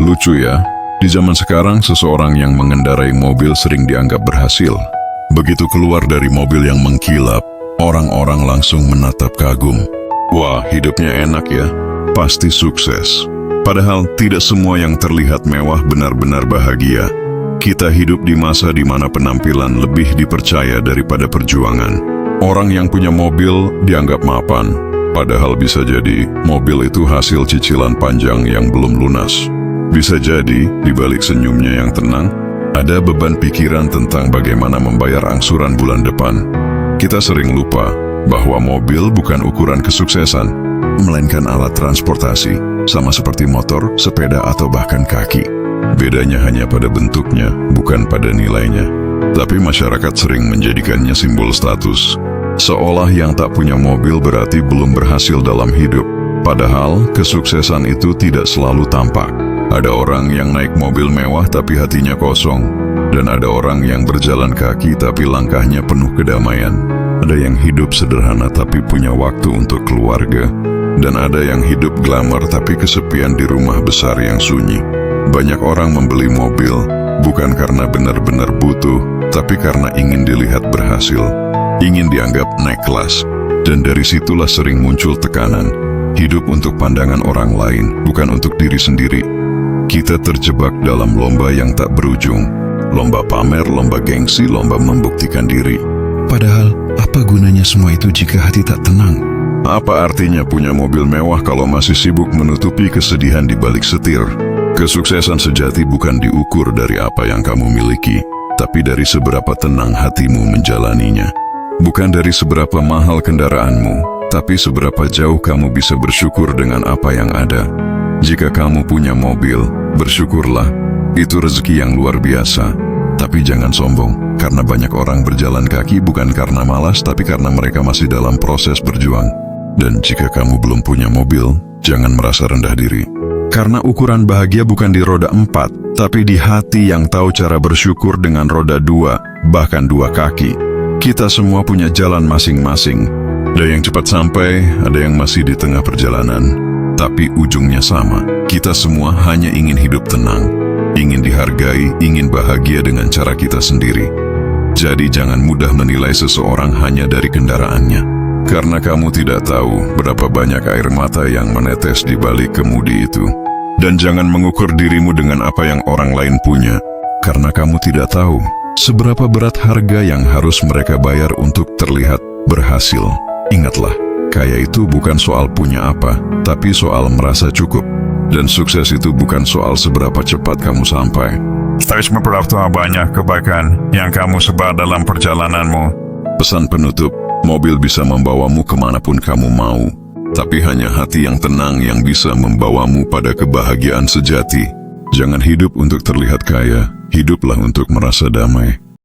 Lucu ya, di zaman sekarang seseorang yang mengendarai mobil sering dianggap berhasil. Begitu keluar dari mobil yang mengkilap, orang-orang langsung menatap kagum. Wah, hidupnya enak ya, pasti sukses. Padahal tidak semua yang terlihat mewah benar-benar bahagia. Kita hidup di masa di mana penampilan lebih dipercaya daripada perjuangan. Orang yang punya mobil dianggap mapan, padahal bisa jadi mobil itu hasil cicilan panjang yang belum lunas. Bisa jadi di balik senyumnya yang tenang, ada beban pikiran tentang bagaimana membayar angsuran bulan depan. Kita sering lupa bahwa mobil bukan ukuran kesuksesan, melainkan alat transportasi, sama seperti motor, sepeda, atau bahkan kaki. Bedanya hanya pada bentuknya, bukan pada nilainya. Tapi masyarakat sering menjadikannya simbol status, seolah yang tak punya mobil berarti belum berhasil dalam hidup. Padahal kesuksesan itu tidak selalu tampak. Ada orang yang naik mobil mewah tapi hatinya kosong, dan ada orang yang berjalan kaki tapi langkahnya penuh kedamaian. Ada yang hidup sederhana tapi punya waktu untuk keluarga, dan ada yang hidup glamor tapi kesepian di rumah besar yang sunyi. Banyak orang membeli mobil bukan karena benar-benar butuh, tapi karena ingin dilihat berhasil, ingin dianggap naik kelas. Dan dari situlah sering muncul tekanan, hidup untuk pandangan orang lain, bukan untuk diri sendiri. Kita terjebak dalam lomba yang tak berujung, lomba pamer, lomba gengsi, lomba membuktikan diri. Padahal, apa gunanya semua itu jika hati tak tenang? Apa artinya punya mobil mewah kalau masih sibuk menutupi kesedihan di balik setir? Kesuksesan sejati bukan diukur dari apa yang kamu miliki, tapi dari seberapa tenang hatimu menjalaninya. Bukan dari seberapa mahal kendaraanmu, tapi seberapa jauh kamu bisa bersyukur dengan apa yang ada. Jika kamu punya mobil, bersyukurlah, itu rezeki yang luar biasa. Tapi jangan sombong, karena banyak orang berjalan kaki bukan karena malas, tapi karena mereka masih dalam proses berjuang. Dan jika kamu belum punya mobil, jangan merasa rendah diri. Karena ukuran bahagia bukan di roda 4, tapi di hati yang tahu cara bersyukur dengan roda 2, bahkan 2 kaki. Kita semua punya jalan masing-masing. Ada yang cepat sampai, ada yang masih di tengah perjalanan. Tapi ujungnya sama, kita semua hanya ingin hidup tenang, ingin dihargai, ingin bahagia dengan cara kita sendiri. Jadi jangan mudah menilai seseorang hanya dari kendaraannya, karena kamu tidak tahu berapa banyak air mata yang menetes di balik kemudi itu. Dan jangan mengukur dirimu dengan apa yang orang lain punya, karena kamu tidak tahu seberapa berat harga yang harus mereka bayar untuk terlihat berhasil. Ingatlah, kaya itu bukan soal punya apa, tapi soal merasa cukup. Dan sukses itu bukan soal seberapa cepat kamu sampai, tapi seberapa banyak kebaikan yang kamu sebar dalam perjalananmu. Pesan penutup, mobil bisa membawamu kemanapun kamu mau, tapi hanya hati yang tenang yang bisa membawamu pada kebahagiaan sejati. Jangan hidup untuk terlihat kaya, hiduplah untuk merasa damai.